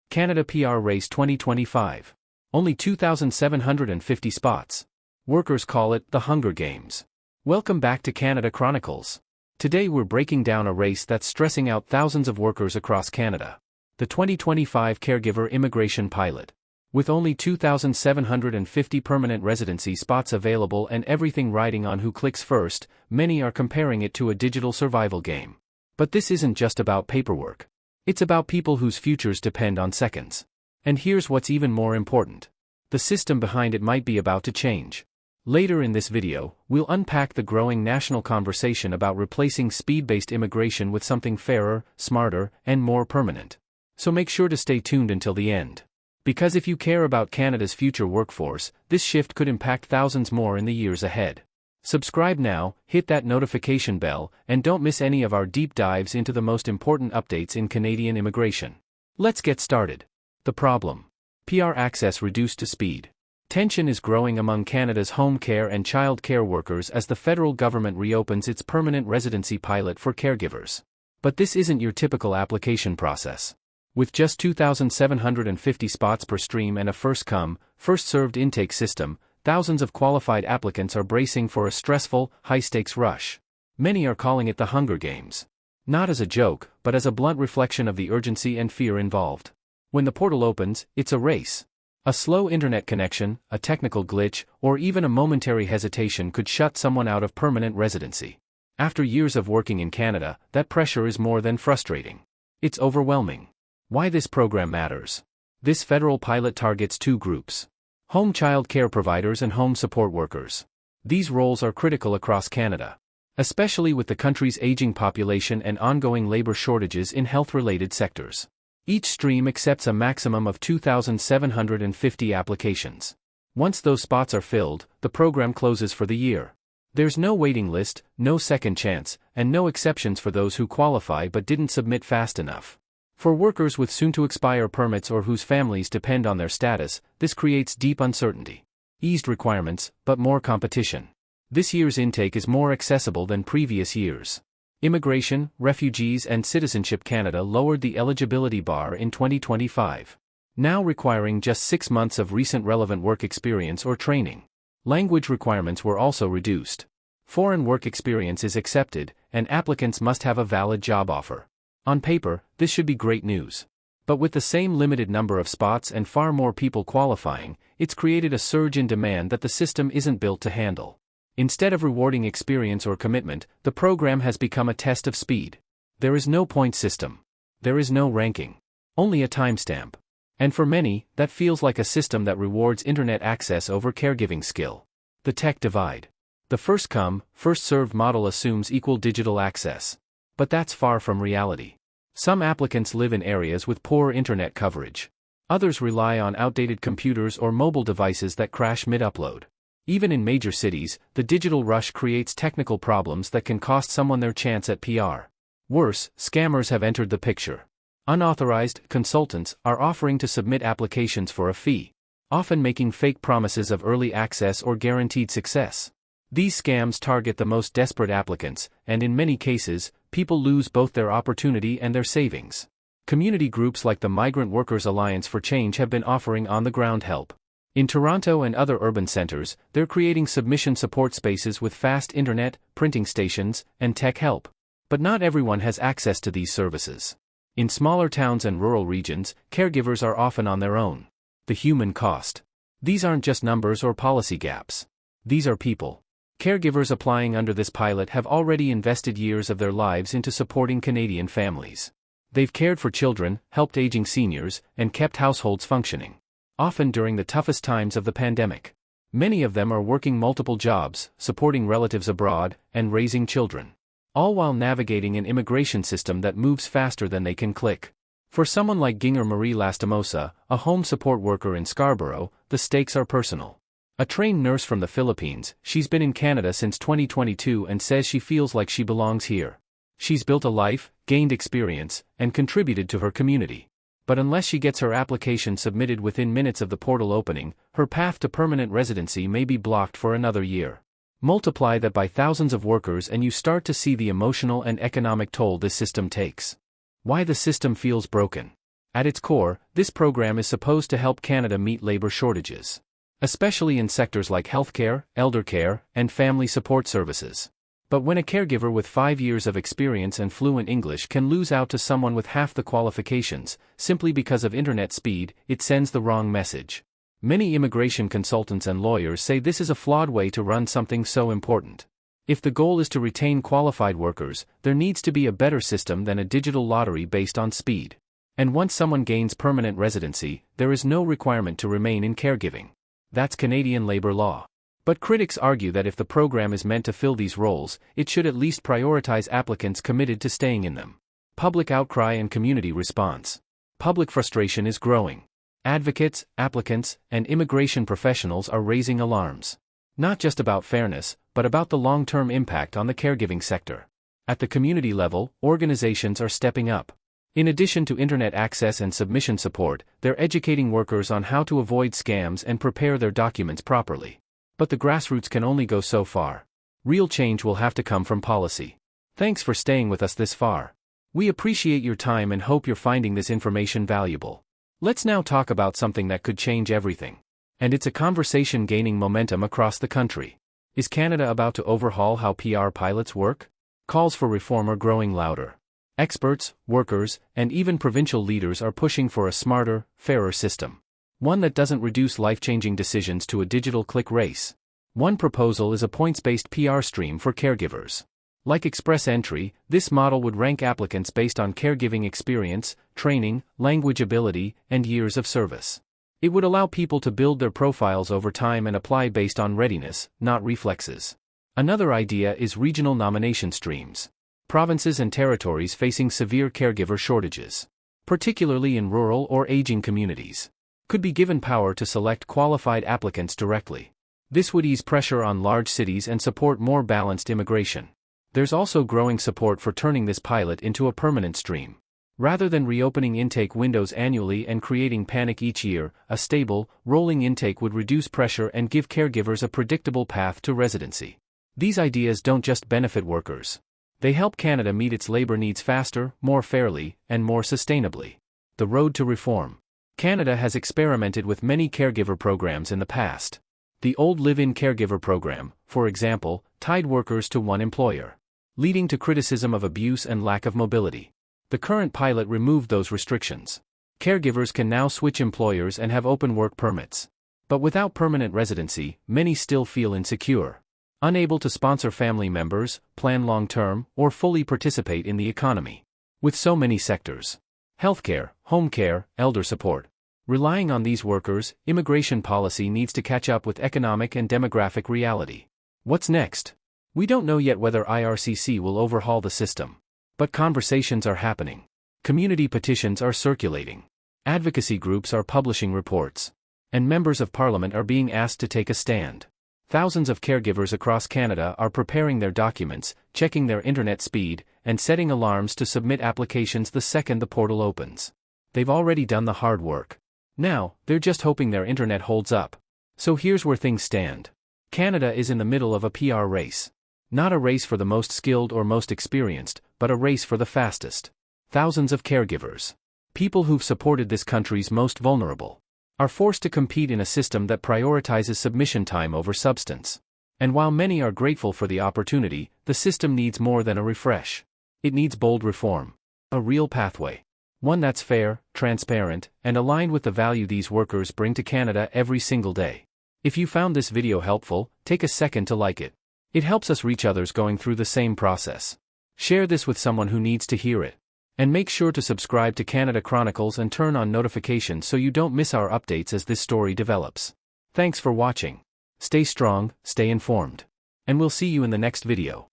Canada PR Race 2025. Only 2,750 spots. Workers call it the Hunger Games. Welcome back to Canada Chronicles. Today we're breaking down a race that's stressing out thousands of workers across Canada. The 2025 Caregiver Immigration Pilot. With only 2,750 permanent residency spots available and everything riding on who clicks first, many are comparing it to a digital survival game. But this isn't just about paperwork. It's about people whose futures depend on seconds. And here's what's even more important. The system behind it might be about to change. Later in this video, we'll unpack the growing national conversation about replacing speed-based immigration with something fairer, smarter, and more permanent. So make sure to stay tuned until the end. Because if you care about Canada's future workforce, this shift could impact thousands more in the years ahead. Subscribe now, hit that notification bell, and don't miss any of our deep dives into the most important updates in Canadian immigration. Let's get started. The problem. PR access reduced to speed. Tension is growing among Canada's home care and child care workers as the federal government reopens its permanent residency pilot for caregivers. But this isn't your typical application process. With just 2,750 spots per stream and a first-come, first-served intake system, thousands of qualified applicants are bracing for a stressful, high-stakes rush. Many are calling it the Hunger Games. Not as a joke, but as a blunt reflection of the urgency and fear involved. When the portal opens, it's a race. A slow internet connection, a technical glitch, or even a momentary hesitation could shut someone out of permanent residency. After years of working in Canada, that pressure is more than frustrating. It's overwhelming. Why this program matters. This federal pilot targets two groups. Home child care providers and home support workers. These roles are critical across Canada, especially with the country's aging population and ongoing labor shortages in health-related sectors. Each stream accepts a maximum of 2,750 applications. Once those spots are filled, the program closes for the year. There's no waiting list, no second chance, and no exceptions for those who qualify but didn't submit fast enough. For workers with soon-to-expire permits or whose families depend on their status, this creates deep uncertainty. Eased requirements, but more competition. This year's intake is more accessible than previous years. Immigration, Refugees and Citizenship Canada lowered the eligibility bar in 2025, now requiring just 6 months of recent relevant work experience or training. Language requirements were also reduced. Foreign work experience is accepted, and applicants must have a valid job offer. On paper, this should be great news. But with the same limited number of spots and far more people qualifying, it's created a surge in demand that the system isn't built to handle. Instead of rewarding experience or commitment, the program has become a test of speed. There is no point system. There is no ranking. Only a timestamp. And for many, that feels like a system that rewards internet access over caregiving skill. The tech divide. The first-come, first-served model assumes equal digital access. But that's far from reality. Some applicants live in areas with poor internet coverage. Others rely on outdated computers or mobile devices that crash mid-upload. Even in major cities, the digital rush creates technical problems that can cost someone their chance at PR. Worse, scammers have entered the picture. Unauthorized consultants are offering to submit applications for a fee, often making fake promises of early access or guaranteed success. These scams target the most desperate applicants, and in many cases, people lose both their opportunity and their savings. Community groups like the Migrant Workers Alliance for Change have been offering on-the-ground help. In Toronto and other urban centers, they're creating submission support spaces with fast internet, printing stations, and tech help. But not everyone has access to these services. In smaller towns and rural regions, caregivers are often on their own. The human cost. These aren't just numbers or policy gaps. These are people. Caregivers applying under this pilot have already invested years of their lives into supporting Canadian families. They've cared for children, helped aging seniors, and kept households functioning, often during the toughest times of the pandemic. Many of them are working multiple jobs, supporting relatives abroad, and raising children, all while navigating an immigration system that moves faster than they can click. For someone like Ginger Marie Lastimosa, a home support worker in Scarborough, the stakes are personal. A trained nurse from the Philippines, she's been in Canada since 2022 and says she feels like she belongs here. She's built a life, gained experience, and contributed to her community. But unless she gets her application submitted within minutes of the portal opening, her path to permanent residency may be blocked for another year. Multiply that by thousands of workers and you start to see the emotional and economic toll this system takes. Why the system feels broken. At its core, this program is supposed to help Canada meet labor shortages, especially in sectors like healthcare, elder care, and family support services. But when a caregiver with 5 years of experience and fluent English can lose out to someone with half the qualifications, simply because of internet speed, it sends the wrong message. Many immigration consultants and lawyers say this is a flawed way to run something so important. If the goal is to retain qualified workers, there needs to be a better system than a digital lottery based on speed. And once someone gains permanent residency, there is no requirement to remain in caregiving. That's Canadian labor law. But critics argue that if the program is meant to fill these roles, it should at least prioritize applicants committed to staying in them. Public outcry and community response. Public frustration is growing. Advocates, applicants, and immigration professionals are raising alarms. Not just about fairness, but about the long-term impact on the caregiving sector. At the community level, organizations are stepping up. In addition to internet access and submission support, they're educating workers on how to avoid scams and prepare their documents properly. But the grassroots can only go so far. Real change will have to come from policy. Thanks for staying with us this far. We appreciate your time and hope you're finding this information valuable. Let's now talk about something that could change everything. And it's a conversation gaining momentum across the country. Is Canada about to overhaul how PR pilots work? Calls for reform are growing louder. Experts, workers, and even provincial leaders are pushing for a smarter, fairer system. One that doesn't reduce life-changing decisions to a digital click race. One proposal is a points-based PR stream for caregivers. Like Express Entry, this model would rank applicants based on caregiving experience, training, language ability, and years of service. It would allow people to build their profiles over time and apply based on readiness, not reflexes. Another idea is regional nomination streams. Provinces and territories facing severe caregiver shortages, particularly in rural or aging communities, could be given power to select qualified applicants directly. This would ease pressure on large cities and support more balanced immigration. There's also growing support for turning this pilot into a permanent stream. Rather than reopening intake windows annually and creating panic each year, a stable, rolling intake would reduce pressure and give caregivers a predictable path to residency. These ideas don't just benefit workers. They help Canada meet its labor needs faster, more fairly, and more sustainably. The road to reform. Canada has experimented with many caregiver programs in the past. The old live-in caregiver program, for example, tied workers to one employer, leading to criticism of abuse and lack of mobility. The current pilot removed those restrictions. Caregivers can now switch employers and have open work permits. But without permanent residency, many still feel insecure, unable to sponsor family members, plan long-term, or fully participate in the economy. With so many sectors, healthcare, home care, elder support, relying on these workers, immigration policy needs to catch up with economic and demographic reality. What's next? We don't know yet whether IRCC will overhaul the system. But conversations are happening. Community petitions are circulating. Advocacy groups are publishing reports. And members of parliament are being asked to take a stand. Thousands of caregivers across Canada are preparing their documents, checking their internet speed, and setting alarms to submit applications the second the portal opens. They've already done the hard work. Now, they're just hoping their internet holds up. So here's where things stand. Canada is in the middle of a PR race. Not a race for the most skilled or most experienced, but a race for the fastest. Thousands of caregivers, people who've supported this country's most vulnerable, are forced to compete in a system that prioritizes submission time over substance. And while many are grateful for the opportunity, the system needs more than a refresh. It needs bold reform. A real pathway. One that's fair, transparent, and aligned with the value these workers bring to Canada every single day. If you found this video helpful, take a second to like it. It helps us reach others going through the same process. Share this with someone who needs to hear it. And make sure to subscribe to Canada Chronicles and turn on notifications so you don't miss our updates as this story develops. Thanks for watching. Stay strong, stay informed. And we'll see you in the next video.